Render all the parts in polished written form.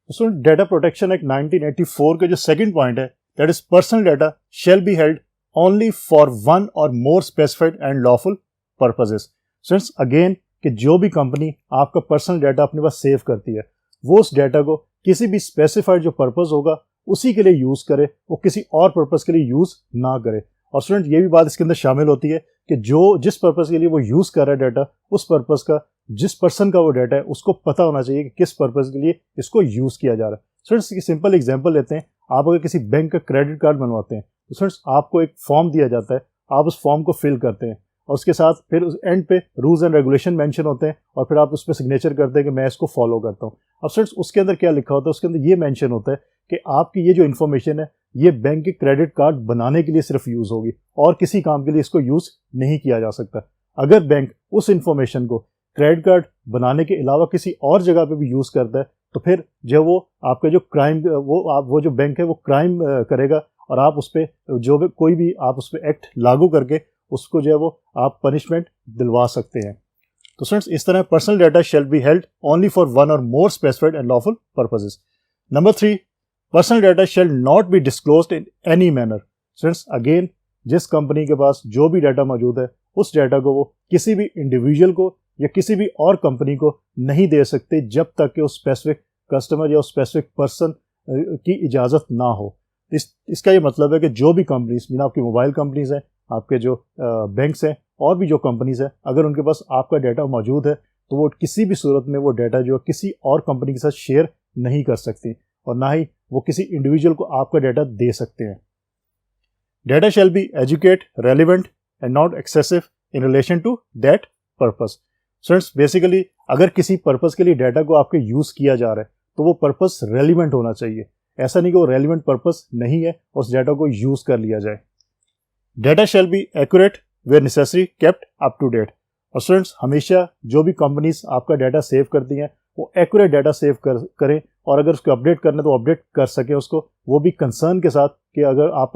उसमें data protection act 1984 के जो सेकंड पॉइंट है, that is personal data shall be held only for one or more specified and lawful purposes. Students again कि जो भी company आपका पर्सनल डाटा अपने पास सेव करती है वो उस डाटा को किसी भी स्पेसिफाइड जो पर्पस होगा उसी के लिए यूज करे, वो किसी और पर्पस के लिए यूज ना करे। और स्टूडेंट ये भी बात इसके अंदर शामिल होती है कि जो जिस पर्पस के लिए वो यूज कर रहा है डाटा, उस पर्पस का जिस पर्सन का वो डाटा है उसको पता होना चाहिए कि किस पर्पस के लिए इसको यूज किया जा रहा है। स्टूडेंट्स की सिंपल एग्जांपल लेते हैं, आप अगर किसी बैंक का क्रेडिट कार्ड बनवाते हैं तो स्टूडेंट्स आपको एक फॉर्म दिया जाता है, आप उस फॉर्म को फिल करते हैं और उसके साथ फिर उस एंड पे रूल्स एंड रेगुलेशन मेंशन होते हैं और फिर आप उस पर सिग्नेचर करते हैं कि मैं इसको फॉलो करता हूँ। अब स्टूडेंट्स उसके अंदर क्या लिखा होता है, उसके अंदर ये मेंशन होता है कि आपकी ये जो इन्फॉर्मेशन है ये बैंक के क्रेडिट कार्ड बनाने के लिए सिर्फ यूज होगी और किसी काम के लिए इसको यूज नहीं किया जा सकता। अगर बैंक उस इन्फॉर्मेशन को क्रेडिट कार्ड बनाने के अलावा किसी और जगह पे भी यूज करता है तो फिर जो वो आपका जो क्राइम वो जो बैंक है वो क्राइम करेगा और आप उस पर जो भी कोई भी आप उस पर एक्ट लागू करके उसको जो है वो आप पनिशमेंट दिलवा सकते हैं। तो स्टूडेंट्स इस तरह personal data shall be held only for one or more specified and lawful purposes. Number 3, personal data shall not be disclosed in any manner. Students again जिस कंपनी के पास जो भी डाटा मौजूद है उस डाटा को वो किसी भी इंडिविजुअल को या किसी भी और कंपनी को नहीं दे सकते जब तक कि उस स्पेसिफिक कस्टमर या उस स्पेसिफिक पर्सन की इजाज़त ना हो। इसका ये मतलब है कि जो भी कंपनीज मीन आपकी मोबाइल कंपनीज हैं, आपके जो बैंक्स हैं और भी जो कंपनीज हैं, अगर उनके पास आपका डाटा मौजूद है तो वो किसी भी सूरत में वो डाटा जो किसी और कंपनी के साथ शेयर नहीं कर सकती और ना ही वो किसी इंडिविजुअल को आपका डाटा दे सकते हैं। Data shall be educate, relevant and not excessive in relation to that purpose. Students basically अगर किसी पर्पस के लिए डाटा को आपके यूज किया जा रहा है तो वो पर्पस रेलिवेंट होना चाहिए, ऐसा नहीं कि वो रेलिवेंट पर्पस नहीं है और उस डाटा को यूज कर लिया जाए। Data shall be accurate where necessary, kept up to date. और स्टूडेंट्स हमेशा जो भी कंपनीज आपका डाटा सेव करती हैं वो एक्यूरेट डाटा सेव करें और अगर उसको अपडेट करना है तो अपडेट कर सकें उसको, वो भी कंसर्न के साथ कि अगर आप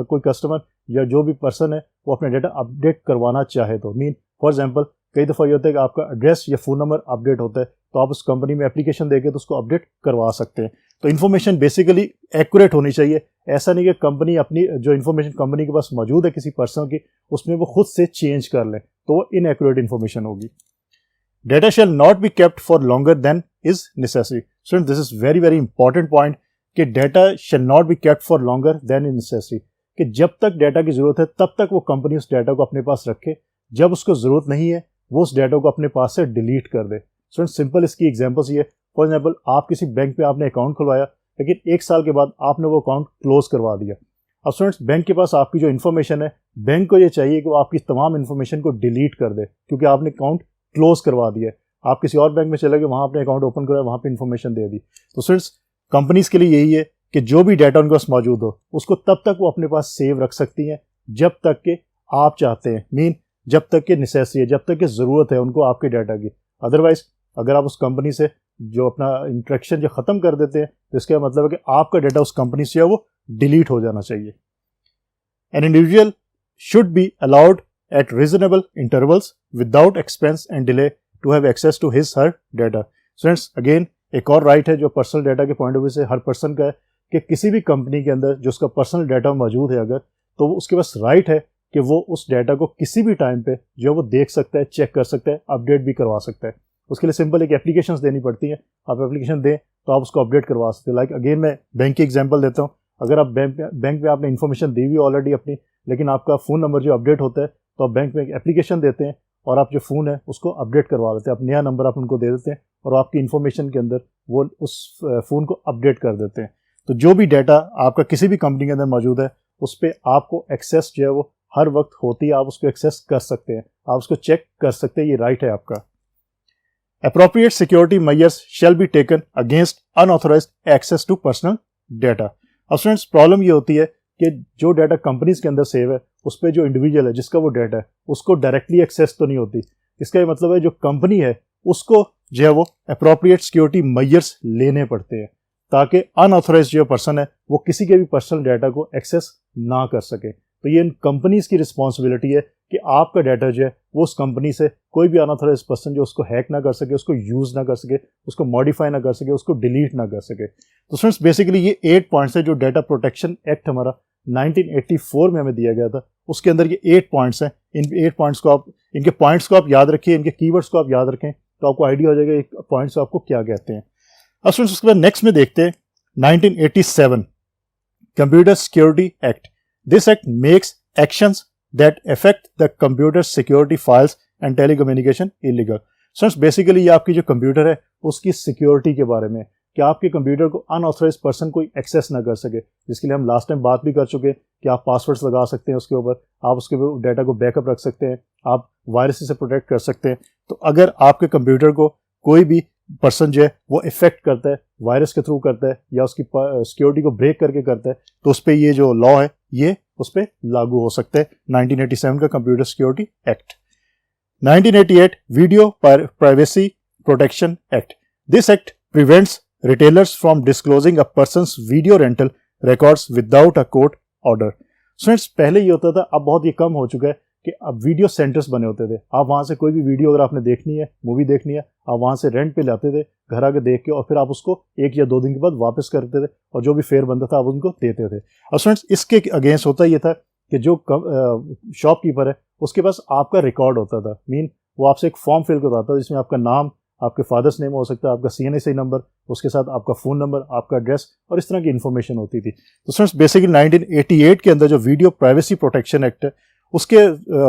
कोई कस्टमर या जो भी पर्सन है वो अपना डाटा अपडेट करवाना चाहे तो मीन फॉर एग्जांपल कई दफ़ा ये होता है कि आपका एड्रेस या फ़ोन नंबर अपडेट होता है तो आप उस कंपनी में एप्लीकेशन देके तो उसको अपडेट करवा सकते हैं। तो इन्फॉर्मेशन बेसिकली एक्यूरेट होनी चाहिए, ऐसा नहीं कि कंपनी अपनी जो इन्फॉर्मेशन कंपनी के पास मौजूद है किसी पर्सन की उसमें वो खुद से चेंज कर ले तो वो इनएक्यूरेट इन्फॉर्मेशन होगी। Data shall not be kept for longer than is necessary. Student this is very very important point कि data shall not be kept for longer than is necessary, कि जब तक डाटा की जरूरत है तब तक वो कंपनी उस डाटा को अपने पास रखे, जब उसको जरूरत नहीं है वो उस डाटा को अपने पास से डिलीट कर दे। स्टूडेंट सिंपल इसकी एग्जांपल्स ये, फॉर एग्जांपल आप किसी बैंक पे आपने अकाउंट खुलवाया लेकिन 1 साल के बाद आपने वो अकाउंट क्लोज करवा दिया। अब स्टूडेंट्स बैंक के पास आपकी जो इन्फॉर्मेशन है, बैंक को ये चाहिए कि वो आपकी तमाम इन्फॉर्मेशन को डिलीट कर दे क्योंकि आपने अकाउंट क्लोज करवा दिया। आप किसी और बैंक में चले गए, वहाँ अपने अकाउंट ओपन कराया, वहाँ पे इन्फॉर्मेशन दे दी। तो स्टूडेंट्स कंपनीज के लिए यही है कि जो भी डाटा उनके पास मौजूद हो उसको तब तक वो अपने पास सेव रख सकती हैं जब तक कि आप चाहते हैं, मीन जब तक कि नेसेसरी है, जब तक कि ज़रूरत है उनको आपके डाटा की। अदरवाइज अगर आप उस कंपनी से जो अपना इंटरेक्शन जो ख़त्म कर देते हैं तो इसका मतलब है कि आपका डाटा उस कंपनी से वो डिलीट हो जाना चाहिए। An individual should be allowed at reasonable intervals without expense and delay to have access to his her data. Students again एक और राइट है जो पर्सनल डाटा के पॉइंट ऑफ व्यू से हर पर्सन का है कि किसी भी कंपनी के अंदर जो उसका पर्सनल डाटा मौजूद है अगर, तो उसके पास राइट है कि वो उस डाटा को किसी भी टाइम पे जो वो देख सकता है, चेक कर सकता है, अपडेट भी करवा सकता है। उसके लिए सिंपल एक एप्लीकेशंस देनी पड़ती हैं, आप एप्लीकेशन दें तो आप उसको अपडेट करवा सकते हैं। लाइक अगेन मैं बैंक की एग्जांपल देता हूँ, अगर आप बैंक में आपने इन्फॉर्मेशन दी हुई ऑलरेडी अपनी, लेकिन आपका फ़ोन नंबर जो अपडेट होता है तो आप बैंक में एक एप्लीकेशन देते हैं और आप जो फ़ोन है उसको अपडेट करवा देते हैं, आप नया नंबर आप उनको दे देते हैं और आपकी इन्फॉर्मेशन के अंदर वो उस फ़ोन को अपडेट कर देते हैं। तो जो भी डाटा आपका किसी भी कंपनी के अंदर मौजूद है उस पर आपको एक्सेस जो है वो हर वक्त होती है, आप उसको एक्सेस कर सकते हैं, आप उसको चेक कर सकते हैं, ये राइट है आपका। Appropriate security measures shall be taken against unauthorized access to personal data। अब स्टूडेंट्स प्रॉब्लम ये होती है कि जो डाटा कंपनीज के अंदर सेव है उस पर जो इंडिविजुअल है जिसका वो डाटा है उसको डायरेक्टली एक्सेस तो नहीं होती। इसका ये मतलब है जो कंपनी है उसको जो है वो अप्रोप्रिएट सिक्योरिटी मेजर्स लेने पड़ते हैं ताकि अनऑथोराइज जो पर्सन है वो किसी के भी पर्सनल डाटा को एक्सेस ना कर सके। तो ये इन कंपनीज की रिस्पॉन्सिबिलिटी है कि आपका डाटा जो है वो उस कंपनी से कोई भी अनऑथराइज्ड पर्सन जो उसको हैक ना कर सके, उसको यूज़ ना कर सके, उसको मॉडिफाई ना कर सके, उसको डिलीट ना कर सके। तो फ्रेंड्स बेसिकली ये 8 पॉइंट्स है जो डाटा प्रोटेक्शन एक्ट हमारा 1984 में हमें दिया गया था, उसके अंदर ये 8 पॉइंट्स हैं। इन 8 पॉइंट्स को आप, इनके पॉइंट्स को आप याद रखिए, इनके कीवर्ड्स को आप याद रखें तो आपको आइडिया हो जाएगा एक पॉइंट्स आपको क्या कहते हैं। अब फ्रेंड्स उसके बाद नेक्स्ट में देखते हैं 1987 computer security act. This act makes actions that affect the computer security files and telecommunication illegal। Friends basically ये आपकी जो कंप्यूटर है उसकी सिक्योरिटी के बारे में, कि आपके कंप्यूटर को अनऑथराइज पर्सन कोई एक्सेस ना कर सके, जिसके लिए हम लास्ट टाइम बात भी कर चुके हैं कि आप पासवर्ड्स लगा सकते हैं उसके ऊपर, आप उसके डाटा को बैकअप रख सकते हैं, आप वायरस से प्रोटेक्ट कर सकते हैं। तो अगर आपके कंप्यूटर को कोई भी पर्सन जो है वो इफेक्ट करता है, वायरस के थ्रू करता है या उसकी सिक्योरिटी को ब्रेक करके करता है, तो उस पर ये जो लॉ है ये उस पर लागू हो सकता है, 1987 का computer security act. 1988 video privacy protection act. This act prevents retailers from disclosing a persons video rental records without a court order. Friends पहले ये होता था, अब बहुत ये कम हो चुका है कि अब वीडियो सेंटर्स बने होते थे। आप वहाँ से कोई भी वीडियो अगर आपने देखनी है, मूवी देखनी है, आप वहाँ से रेंट पे लाते थे, घर आके देख के, और फिर आप उसको 1 या 2 दिन के बाद वापस करते थे और जो भी फेयर बनता था आप उनको देते थे। और फ्रेंड्स इसके अगेंस्ट होता ये था कि जो शॉपकीपर है उसके पास आपका रिकॉर्ड होता था, मीन वो आपसे एक फॉर्म फिल करवाता था जिसमें आपका नाम, आपके फादर्स नेम हो सकता है, आपका CNSI नंबर, उसके साथ आपका फ़ोन नंबर, आपका एड्रेस और इस तरह की इन्फॉर्मेशन होती थी। तो फ्रेंड्स बेसिकली 1988 के अंदर जो वीडियो प्राइवेसी प्रोटेक्शन एक्ट है उसके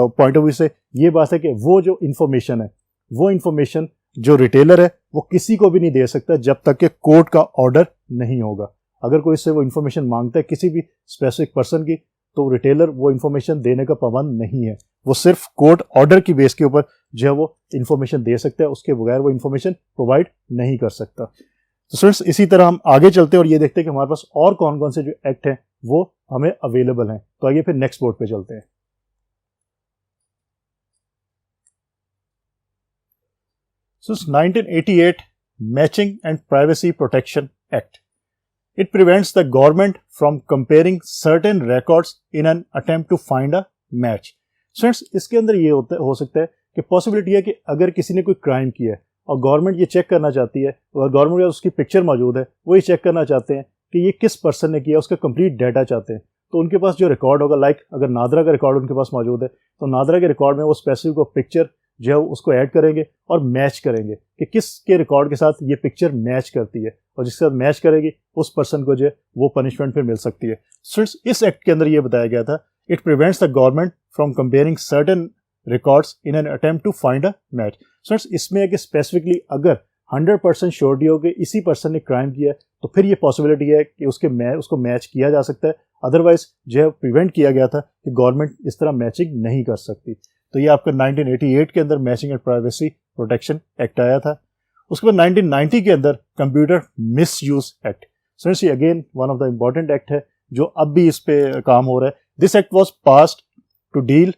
पॉइंट ऑफ व्यू से ये बात है कि वो जो इन्फॉर्मेशन है, वो इन्फॉर्मेशन जो रिटेलर है वो किसी को भी नहीं दे सकता जब तक कि कोर्ट का ऑर्डर नहीं होगा। अगर कोई इससे वो इन्फॉर्मेशन मांगता है किसी भी स्पेसिफिक पर्सन की, तो रिटेलर वो इन्फॉर्मेशन देने का पाबंद नहीं है, वो सिर्फ कोर्ट ऑर्डर की बेस के ऊपर जो है वो इन्फॉर्मेशन दे सकता है, उसके बगैर वो इन्फॉर्मेशन प्रोवाइड नहीं कर सकता। तो फ्रेंड्स इसी तरह हम आगे चलते हैं और ये देखते हैं कि हमारे पास और कौन कौन से जो एक्ट हैं वो हमें अवेलेबल हैं। तो आइए फिर नेक्स्ट बोर्ड पे चलते हैं। So 1988 Matching and Privacy Protection Act. It prevents the government from comparing certain records in an attempt to find a match. Friends, इसके अंदर ये हो सकता है कि पॉसिबिलिटी है कि अगर किसी ने कोई क्राइम किया है और गवर्नमेंट ये चेक करना चाहती है, और गवर्नमेंट के उसकी पिक्चर मौजूद है, वो ये चेक करना चाहते हैं कि ये किस पर्सन ने किया, उसका कंप्लीट डाटा चाहते हैं, तो उनके पास जो रिकॉर्ड होगा, लाइक अगर नादरा का रिकॉर्ड उनके पास मौजूद है तो नादरा के रिकॉर्ड में वो स्पेसिफिक पिक्चर जो है उसको ऐड करेंगे और मैच करेंगे कि किसके रिकॉर्ड के साथ ये पिक्चर मैच करती है, और जिसके साथ मैच करेगी उस पर्सन को जो है वो पनिशमेंट फिर मिल सकती है। इस एक्ट के अंदर ये बताया गया था, it prevents the government from comparing certain records in an attempt to find a match. Friends इसमें है कि स्पेसिफिकली अगर 100% श्योरिटी हो कि इसी पर्सन ने क्राइम किया है तो फिर ये पॉसिबिलिटी है कि उसको मैच किया जा सकता है, अदरवाइज जो है प्रिवेंट किया गया था कि गवर्नमेंट इस तरह मैचिंग नहीं कर सकती। तो ये आपका 1988 के अंदर matching and privacy protection act आया था। उसके बाद 1990 के अंदर कंप्यूटर मिसयूज एक्ट। फ्रेंड्स ये again one of the important act है जो अब भी इस पे काम हो रहा है। This act was passed to deal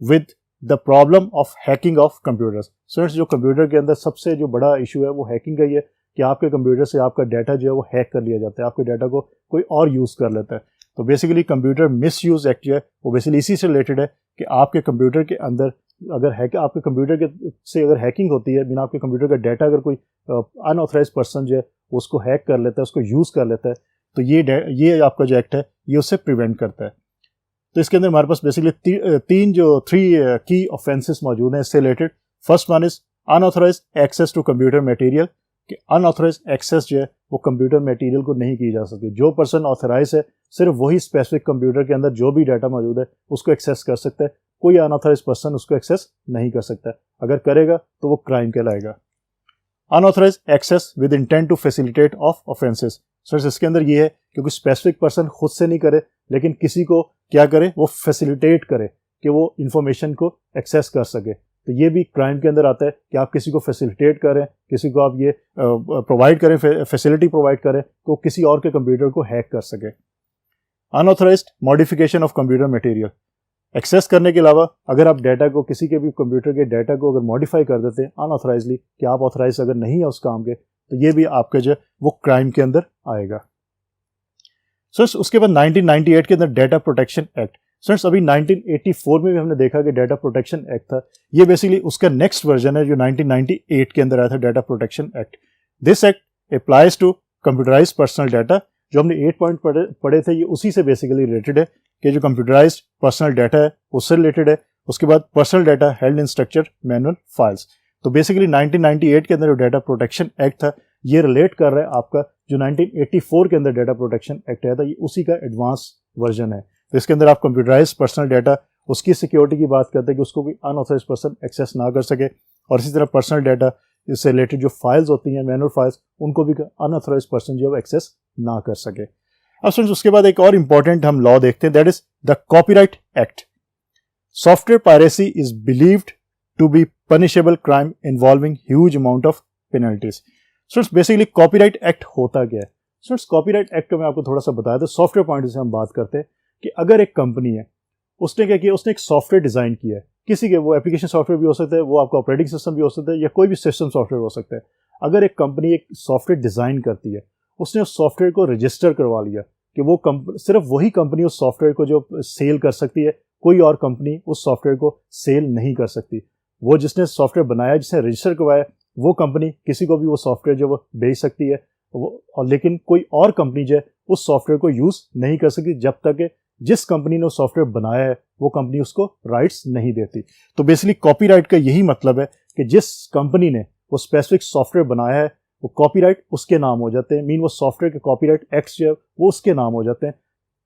with the problem of hacking of computers. Friends जो कंप्यूटर के अंदर सबसे जो बड़ा इशू है वो हैकिंग का ही है कि आपके कंप्यूटर से आपका डाटा जो है वो हैक कर लिया जाता है, आपके डाटा को कोई और यूज़ कर लेता है। तो बेसिकली कंप्यूटर मिसयूज एक्ट जो है वो बेसिकली इसी से रिलेटेड है कि आपके कंप्यूटर के अंदर अगर आपके कंप्यूटर के से अगर हैकिंग होती है, बिना आपके कंप्यूटर का डाटा अगर कोई अनऑथराइज पर्सन जो है उसको हैक कर लेता है, उसको यूज़ कर लेता है, तो ये आपका जो एक्ट है ये उससे प्रिवेंट करता है। तो इसके अंदर हमारे पास बेसिकली थ्री की ऑफेंसेस मौजूद हैं इससे related. First one is unauthorise access to computer material, कि अनऑथराइज एक्सेस जो है वो कंप्यूटर मटेरियल को नहीं की जा सकती। जो पर्सन ऑथराइज है सिर्फ वही स्पेसिफिक कंप्यूटर के अंदर जो भी डाटा मौजूद है उसको एक्सेस कर सकता है, कोई अनऑथराइज पर्सन उसको एक्सेस नहीं कर सकता। अगर करेगा तो वो क्राइम कहलाएगा। Unauthorise access with intent to facilitate of offences. Sir इसके अंदर ये है क्योंकि स्पेसिफिक पर्सन खुद से नहीं करे लेकिन किसी को क्या करे, वो फैसिलिटेट करे कि वो इंफॉर्मेशन को एक्सेस कर सके, तो ये भी क्राइम के अंदर आता है कि आप किसी को फैसिलिटेट करें, किसी को आप ये प्रोवाइड करें, फैसिलिटी प्रोवाइड करें तो किसी और के कंप्यूटर को हैक कर सके। Unauthorised modification of computer material, access करने के अलावा अगर आप डाटा को, किसी के भी कंप्यूटर के डाटा को अगर मॉडिफाई कर देते हैं अनऑथराइजली, कि आप ऑथराइज अगर नहीं है उस काम के, तो ये भी आपके जो वो क्राइम के अंदर आएगा। सो उसके बाद 1998 के अंदर डाटा प्रोटेक्शन एक्ट। स्टूडेंट्स अभी 1984 में भी हमने देखा कि डाटा प्रोटेक्शन एक्ट था, ये बेसिकली उसका नेक्स्ट वर्जन है जो 1998 के अंदर आया था, data protection act. This act applies to computerised personal data. जो हमने 8 पॉइंट पढ़े थे ये उसी से बेसिकली रिलेटेड है कि जो कंप्यूटराइज्ड पर्सनल डाटा है उससे रिलेटेड है। उसके बाद personal data held in structure manual files. तो बेसिकली 1998 के अंदर जो डाटा प्रोटेक्शन एक्ट था ये रिलेट कर रहा है आपका जो 1984 के अंदर डाटा प्रोटेक्शन एक्ट आया था, ये उसी का एडवांस वर्जन है। तो इसके अंदर आप कंप्यूटराइज्ड पर्सनल डाटा उसकी सिक्योरिटी की बात करते हैं कि उसको कोई अनऑथराइज्ड पर्सन एक्सेस ना कर सके, और इसी तरह पर्सनल डाटा इससे रिलेटेड जो फाइल्स होती हैं मैनुअल फाइल्स उनको भी अनऑथराइज्ड पर्सन जो है एक्सेस ना कर सके। अब फ्रेंड्स उसके बाद एक और इंपॉर्टेंट हम लॉ देखते हैं, that is the copyright act. Software piracy is believed to be punishable crime involving huge amount of penalties. Students basically copyright act होता क्या है? स्टूडेंट्स कॉपीराइट एक्ट में आपको थोड़ा सा बताया था, सॉफ्टवेयर पॉइंट से हम बात करते हैं कि अगर एक कंपनी है उसने क्या किया, उसने एक सॉफ्टवेयर डिजाइन किया है, किसी के वो एप्लीकेशन सॉफ्टवेयर भी हो सकता है, वो आपका ऑपरेटिंग सिस्टम भी हो सकता है, या कोई भी सिस्टम सॉफ्टवेयर हो सकता है। अगर एक कंपनी एक सॉफ्टवेयर डिजाइन करती है, उसने उस सॉफ्टवेयर को रजिस्टर करवा लिया कि वो सिर्फ वही कंपनी उस सॉफ्टवेयर को जो सेल कर सकती है, कोई और कंपनी उस सॉफ्टवेयर को सेल नहीं कर सकती। वो जिसने सॉफ्टवेयर बनाया, जिसने रजिस्टर करवाया, वो कंपनी किसी को भी वो सॉफ्टवेयर जो वो बेच सकती है, और लेकिन कोई और कंपनी जो है उस सॉफ्टवेयर को यूज नहीं कर सकती जब तक जिस कंपनी ने सॉफ्टवेयर बनाया है वो कंपनी उसको राइट्स नहीं देती। तो बेसिकली कॉपीराइट का यही मतलब है कि जिस कंपनी ने वो स्पेसिफिक सॉफ्टवेयर बनाया है वो कॉपीराइट उसके नाम हो जाते हैं, मीन वो सॉफ्टवेयर के कॉपीराइट एक्ट्स जो है वो उसके नाम हो जाते हैं।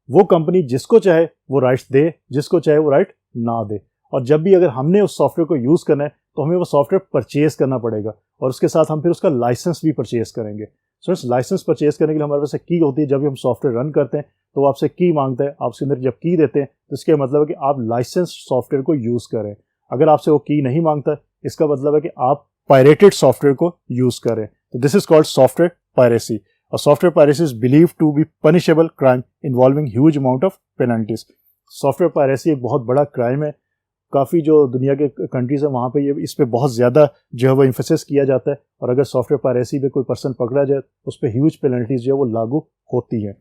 वो कंपनी जिसको चाहे वो राइट्स दे, जिसको चाहे वो राइट ना दे। और जब भी अगर हमने उस सॉफ्टवेयर को यूज करना है तो हमें वो सॉफ्टवेयर परचेज करना पड़ेगा, और उसके साथ हम फिर उसका लाइसेंस भी परचेज करेंगे। सो लाइसेंस परचेज करने के लिए हमारे पास की होती है, जब भी हम सॉफ्टवेयर रन करते हैं तो वो आपसे की मांगता है, आप उसके अंदर जब की देते हैं तो इसका मतलब है कि आप लाइसेंस सॉफ्टवेयर को यूज करें। अगर आपसे वो की नहीं मांगता इसका मतलब है कि आप पायरेटेड सॉफ्टवेयर को यूज करें। तो this is called software piracy, और software piracy is believe to be punishable crime involving huge amount of penalties. Software piracy एक बहुत बड़ा क्राइम है, काफ़ी जो दुनिया के कंट्रीज है वहाँ पे ये इस पे बहुत ज़्यादा जो है वो इम्फेसिस किया जाता है, और अगर सॉफ्टवेयर पायरेसी पे कोई पर्सन पकड़ा जाए तो उस पर ह्यूज पेनल्टीज जो है वो लागू होती है।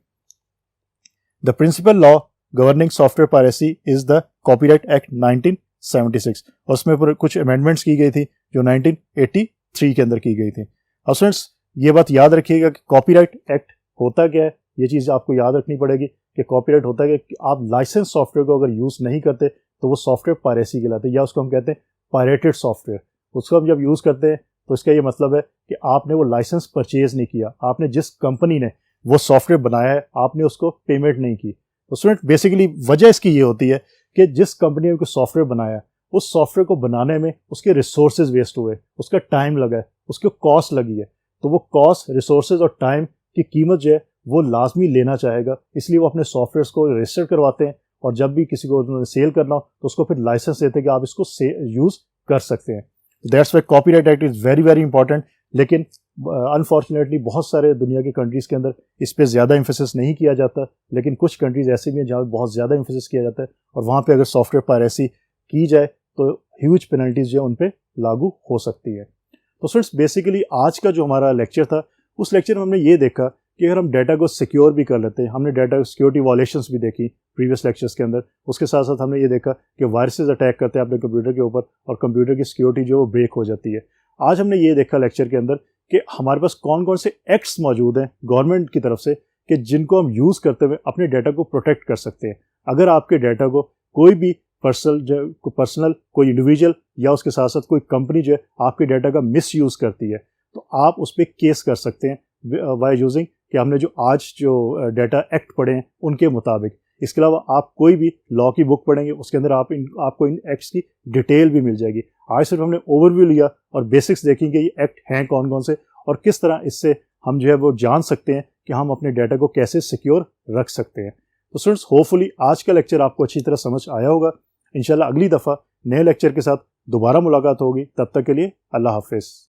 The principal law governing software piracy is the copyright act 1976, और उसमें कुछ अमेंडमेंट्स की गई थी जो 1983 के अंदर की गई थी। अब फ्रेंड्स ये बात याद रखिएगा कि कॉपीराइट एक्ट होता क्या है, ये चीज़ आपको याद रखनी पड़ेगी कि कॉपीराइट होता है कि आप लाइसेंस सॉफ्टवेयर को अगर यूज़ नहीं करते तो वो सॉफ्टवेयर पायरेसी कहलाते हैं, या उसको हम कहते हैं पायरेटेड सॉफ्टवेयर। उसको हम जब यूज़ करते हैं तो इसका ये मतलब है कि आपने वो लाइसेंस परचेज नहीं किया, आपने जिस कंपनी ने वो सॉफ्टवेयर बनाया है आपने उसको पेमेंट नहीं की। तो स्टूडेंट बेसिकली वजह इसकी ये होती है कि जिस कंपनी ने कोई सॉफ्टवेयर बनाया उस सॉफ्टवेयर को बनाने में उसके रिसोर्सेज वेस्ट हुए, उसका टाइम लगा है, उसकी कॉस्ट लगी है, तो वो कॉस्ट, रिसोर्सेज और टाइम की कीमत जो है वो लाजमी लेना चाहेगा, इसलिए वो अपने सॉफ्टवेयर को रजिस्टर करवाते हैं, और जब भी किसी को उन्होंने सेल करना हो तो उसको फिर लाइसेंस देते हैं कि आप इसको यूज कर सकते हैं। That's why copyright act is very very important, लेकिन अनफॉर्चुनेटली बहुत सारे दुनिया की कंट्रीज़ के अंदर इस पर ज़्यादा इम्फेसिस नहीं किया जाता, लेकिन कुछ कंट्रीज़ ऐसे भी हैं जहाँ बहुत ज़्यादा इम्फेसिस किया जाता है, और वहाँ पे अगर सॉफ्टवेयर पायरेसी की जाए तो ह्यूज पेनल्टीज जो है उन पर लागू हो सकती है। तो फ्रेंड्स बेसिकली आज का जो हमारा लेक्चर था उस लेक्चर में हमने ये देखा कि अगर हम डाटा को सिक्योर भी कर लेते हैं, हमने डाटा सिक्योरिटी वायलेशंस भी देखी प्रीवियस लेक्चर्स के अंदर, उसके साथ साथ हमने ये देखा कि वायरसेस अटैक करते हैं अपने कंप्यूटर के ऊपर और कंप्यूटर की सिक्योरिटी जो वो ब्रेक हो जाती है। आज हमने ये देखा लेक्चर के अंदर कि हमारे पास कौन कौन से एक्ट्स मौजूद हैं गवर्नमेंट की तरफ से कि जिनको हम यूज़ करते हुए अपने डाटा को प्रोटेक्ट कर सकते हैं। अगर आपके डाटा को कोई भी पर्सनल कोई इंडिविजुअल या उसके साथ साथ कोई कंपनी जो है आपके डाटा का मिस यूज़ करती है तो आप उस पर केस कर सकते हैं बाय यूजिंग कि हमने जो आज जो डाटा एक्ट पढ़े हैं उनके मुताबिक। इसके अलावा आप कोई भी लॉ की बुक पढ़ेंगे उसके अंदर आपको इन एक्ट्स की डिटेल भी मिल जाएगी। आज सिर्फ हमने ओवरव्यू लिया और बेसिक्स देखेंगे ये एक्ट हैं कौन कौन से और किस तरह इससे हम जो है वो जान सकते हैं कि हम अपने डाटा को कैसे सिक्योर रख सकते हैं। तो स्टूडेंट्स होपफुली आज का लेक्चर आपको अच्छी तरह समझ आया होगा। इंशाल्लाह अगली दफ़ा नए लेक्चर के साथ दोबारा मुलाकात होगी, तब तक के लिए अल्लाह हाफिज़।